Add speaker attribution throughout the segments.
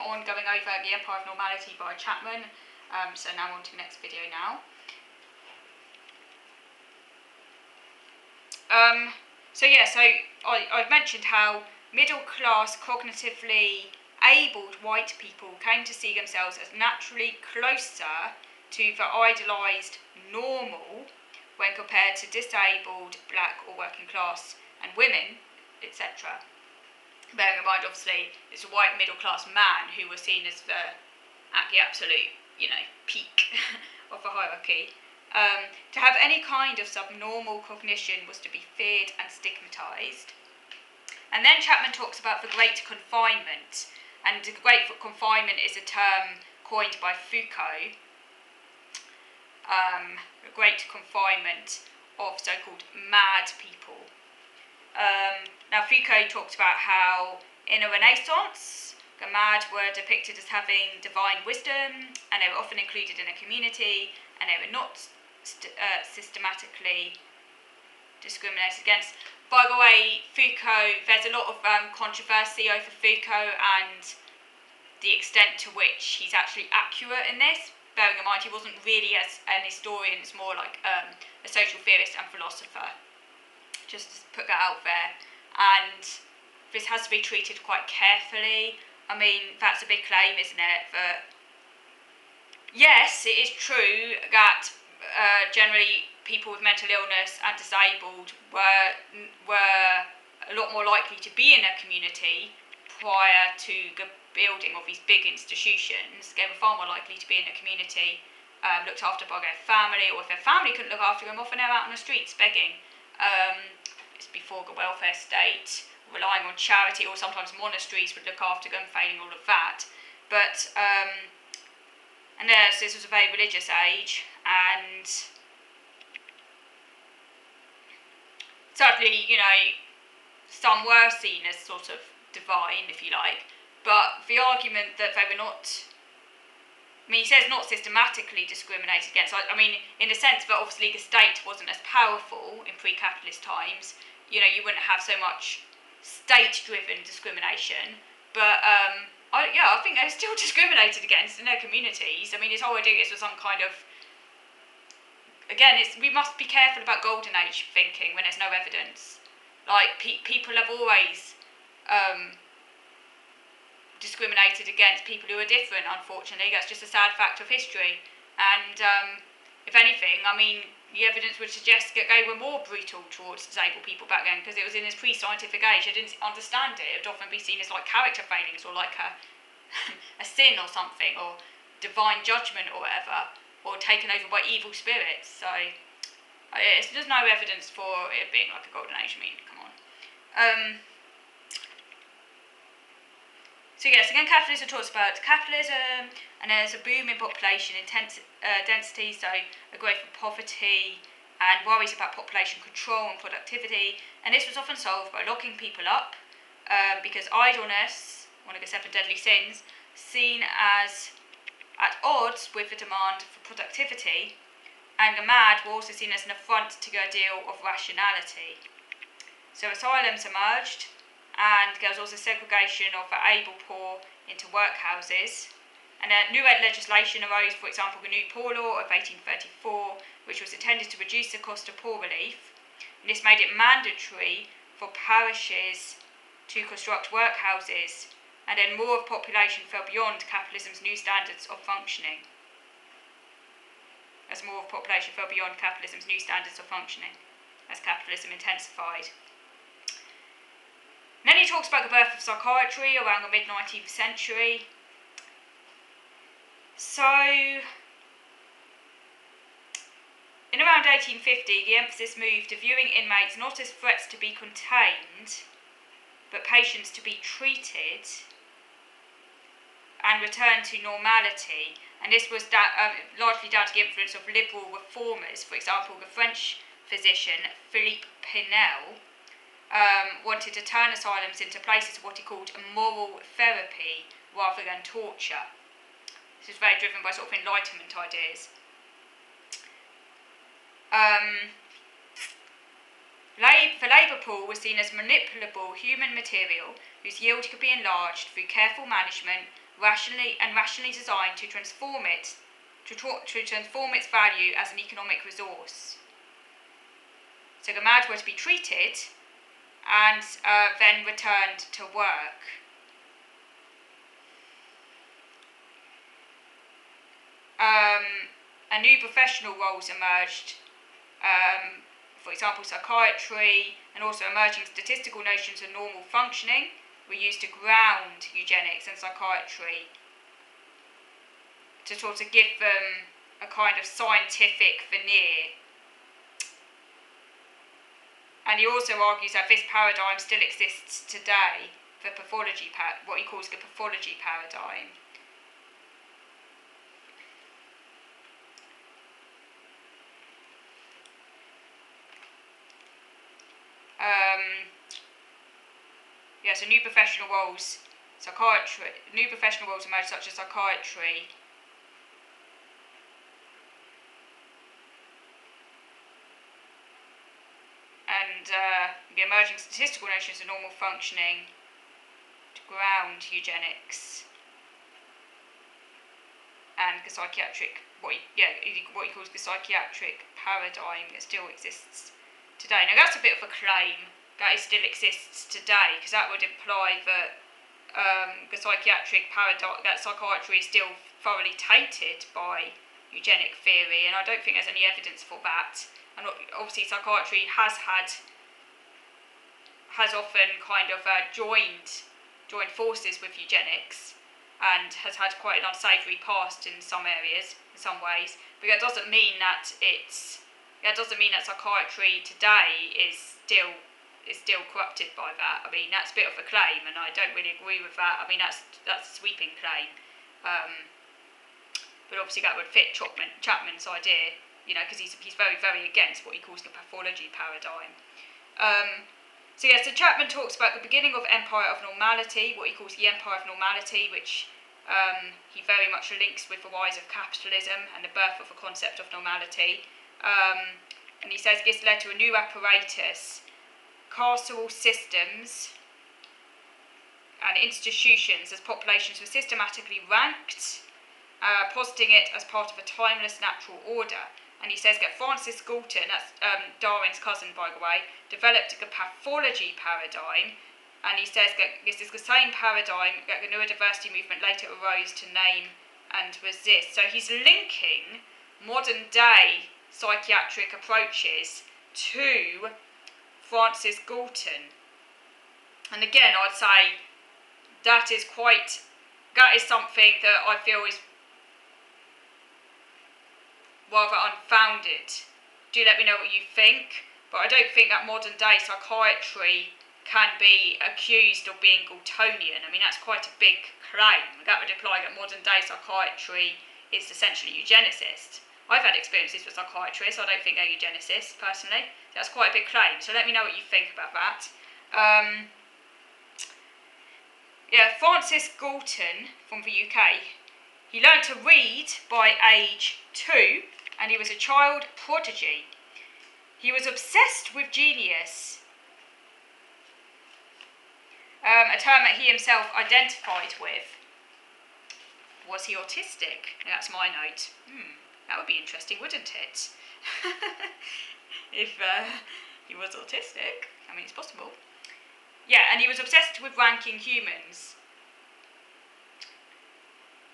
Speaker 1: on going over The Empire of Normality by Chapman. So now on to the next video now. I've mentioned how middle-class, cognitively abled white people came to see themselves as naturally closer to the idealised normal when compared to disabled, black or working class and women, etc. Bearing in mind, obviously, it's a white middle-class man who was seen as at the absolute, peak of the hierarchy. To have any kind of subnormal cognition was to be feared and stigmatised. And then Chapman talks about the Great Confinement, and the Great Confinement is a term coined by Foucault. The Great Confinement of so-called mad people. Now Foucault talked about how in a Renaissance, the mad were depicted as having divine wisdom, and they were often included in a community, and they were not systematically discriminated against. By the way, Foucault, there's a lot of controversy over Foucault and the extent to which he's actually accurate in this. Bearing in mind, he wasn't really an historian, it's more like a social theorist and philosopher. Just to put that out there. And this has to be treated quite carefully. I mean, that's a big claim, isn't it? That yes, it is true that generally people with mental illness and disabled were a lot more likely to be in a community prior to the building of these big institutions. They were far more likely to be in a community looked after by their family, or if their family couldn't look after them, often they're out on the streets begging. It's before the welfare state, relying on charity, or sometimes monasteries would look after them, failing all of that. But and yes, this was a very religious age, and certainly, some were seen as sort of divine, if you like. But the argument that they were not, he says not systematically discriminated against. I mean, in a sense that obviously the state wasn't as powerful in pre-capitalist times. You wouldn't have so much state-driven discrimination. But I think they're still discriminated against in their communities. I mean, it's whole idea is for some kind of, again, we must be careful about golden age thinking when there's no evidence. Like, people have always discriminated against people who are different, unfortunately. That's just a sad fact of history. And if anything, I mean, the evidence would suggest that they were more brutal towards disabled people back then, because it was in this pre-scientific age. They didn't understand it. It would often be seen as like character failings, or like a sin or something, or divine judgment or whatever, or taken over by evil spirits. So there's no evidence for it being like a golden age. I mean, come on. So yes, again, capitalism talks about capitalism, and there's a boom in population density, so a growth of poverty, and worries about population control and productivity. And this was often solved by locking people up, because idleness, one of the 7 deadly sins, seen as at odds with the demand for productivity, and the mad were also seen as an affront to the ideal of rationality. So asylums emerged, and there was also segregation of the able poor into workhouses. And new legislation arose, for example, the New Poor Law of 1834, which was intended to reduce the cost of poor relief. And this made it mandatory for parishes to construct workhouses, and then more of population fell beyond capitalism's new standards of functioning. As more of population fell beyond capitalism's new standards of functioning, as capitalism intensified. And then he talks about the birth of psychiatry around the mid-19th century. So, in around 1850, the emphasis moved to viewing inmates not as threats to be contained, but patients to be treated and return to normality. And this was largely down to the influence of liberal reformers. For example, the French physician Philippe Pinel wanted to turn asylums into places of what he called moral therapy rather than torture. This is very driven by sort of Enlightenment ideas. The labour pool was seen as manipulable human material whose yield could be enlarged through careful management rationally designed to transform its value as an economic resource. So Gamad were to be treated and then returned to work. And new professional roles emerged, for example psychiatry, and also emerging statistical notions of normal functioning were used to ground eugenics and psychiatry, to sort of give them a kind of scientific veneer. And he also argues that this paradigm still exists today, the pathology, what he calls the pathology paradigm. So new professional roles emerge, such as psychiatry, and the emerging statistical notions of normal functioning to ground eugenics, and the psychiatric, what he calls the psychiatric paradigm that still exists today. Now that's a bit of a claim that it still exists today, because that would imply that the psychiatric paradigm, that psychiatry is still thoroughly tainted by eugenic theory, and I don't think there's any evidence for that. And obviously psychiatry has often kind of joined forces with eugenics, and has had quite an unsavoury past in some areas, in some ways. But that doesn't mean that psychiatry today is still corrupted by that. I mean, that's a bit of a claim, and I don't really agree with that. I mean, that's a sweeping claim. But obviously that would fit Chapman's idea, because he's very, very against what he calls the pathology paradigm. So Chapman talks about the beginning of empire of normality, what he calls the empire of normality, which he very much links with the rise of capitalism and the birth of a concept of normality. And he says this led to a new apparatus, carceral systems and institutions, as populations were systematically ranked, positing it as part of a timeless natural order. And he says that Francis Galton, that's Darwin's cousin by the way, developed the pathology paradigm, and he says that this is the same paradigm that the neurodiversity movement later arose to name and resist. So he's linking modern day psychiatric approaches to Francis Galton. And again, I'd say that is something that I feel is rather unfounded. Do let me know what you think, but I don't think that modern day psychiatry can be accused of being Galtonian. I mean, that's quite a big claim. That would imply that modern day psychiatry is essentially eugenicist. I've had experiences with psychiatrists, I don't think they're eugenicists, personally. That's quite a big claim, so let me know what you think about that. Francis Galton from the UK, he learned to read by age 2, and he was a child prodigy. He was obsessed with genius, a term that he himself identified with. Was he autistic? Now, that's my note. That would be interesting, wouldn't it? If he was autistic. I mean, it's possible. And he was obsessed with ranking humans.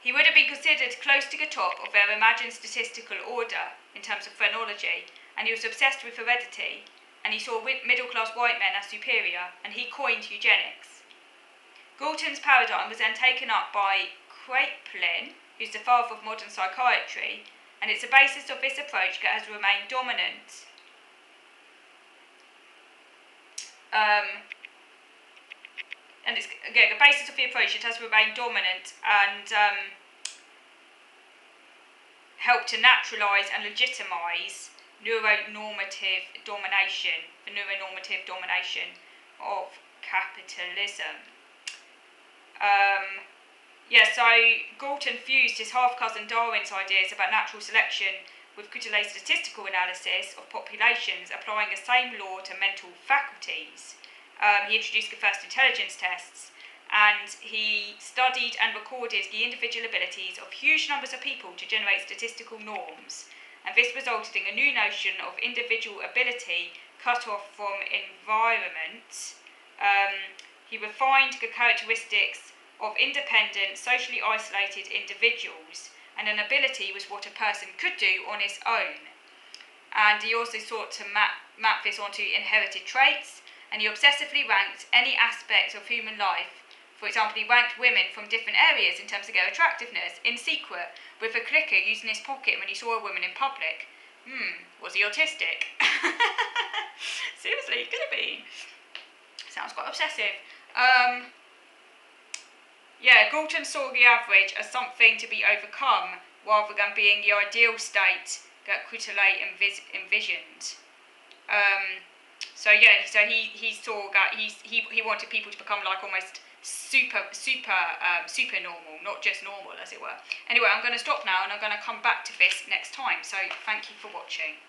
Speaker 1: He would have been considered close to the top of their imagined statistical order in terms of phrenology, and he was obsessed with heredity, and he saw middle-class white men as superior, and he coined eugenics. Galton's paradigm was then taken up by Kraepelin, who's the father of modern psychiatry, and it's the basis of this approach that has remained dominant. And it's, again, the basis of the approach, it has remained dominant and helped to naturalise and legitimise the neuronormative domination of capitalism. So Galton fused his half-cousin Darwin's ideas about natural selection with critical statistical analysis of populations, applying the same law to mental faculties. He introduced the first intelligence tests, and he studied and recorded the individual abilities of huge numbers of people to generate statistical norms. And this resulted in a new notion of individual ability cut off from environment. He refined the characteristics of independent, socially isolated individuals, and an ability was what a person could do on its own. And he also sought to map this onto inherited traits, and he obsessively ranked any aspect of human life. For example, he ranked women from different areas in terms of their attractiveness, in secret, with a clicker used in his pocket when he saw a woman in public. Was he autistic? Seriously, could have been. Sounds quite obsessive. Galton saw the average as something to be overcome, rather than being the ideal state that Quetelet envisioned. So he saw that he wanted people to become like almost super normal, not just normal, as it were. Anyway, I'm going to stop now, and I'm going to come back to this next time. So thank you for watching.